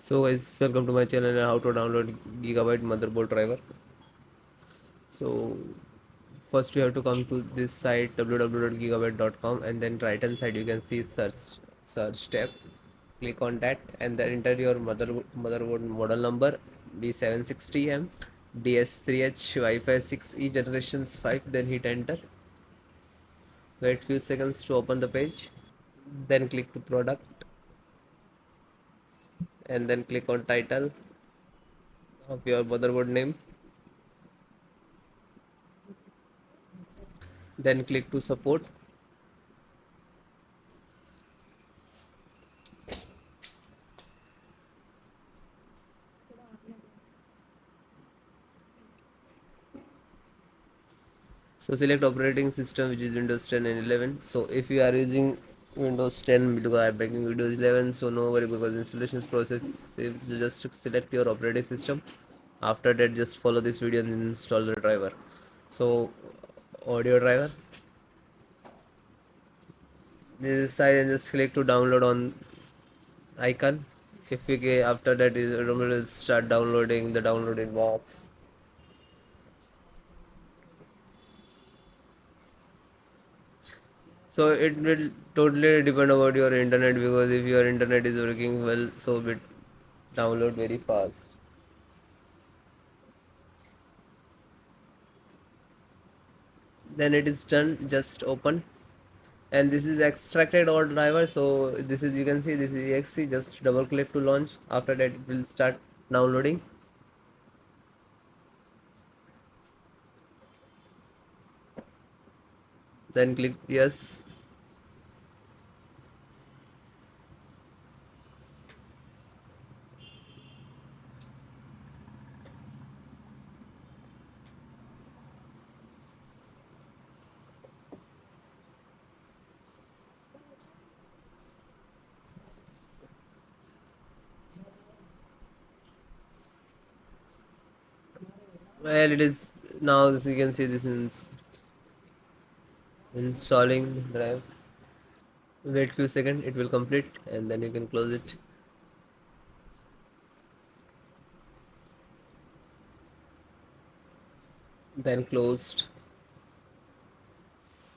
So guys, welcome to my channel and how to download Gigabyte motherboard driver. So first you have to come to this site www.gigabyte.com, and then right hand side you can see search tab. Click on that and then enter your motherboard model number B760M DS3H WIFI6E generations 5. Then hit enter. Wait few seconds to open the page. Then click to product and then click on title of your motherboard name. Then click to support. So select operating system, which is Windows 10 and 11. So if you are using Windows 10 because I am making Windows 11, so no worry, because installation process is just select your operating system. After that, just follow this video and install the driver. So audio driver, this side, and just click to download on icon. If we get after that, it will start downloading the downloaded box. So it will totally depend about your internet, because if your internet is working well, so it download very fast. Then it is done, just open, and this is extracted or driver. So this is, you can see this is exe. Just double click to launch. After that, it will start downloading. Then click yes. Well, it is now, as you can see, this is installing drive. Wait few seconds, it will complete, and then you can close it. Then closed.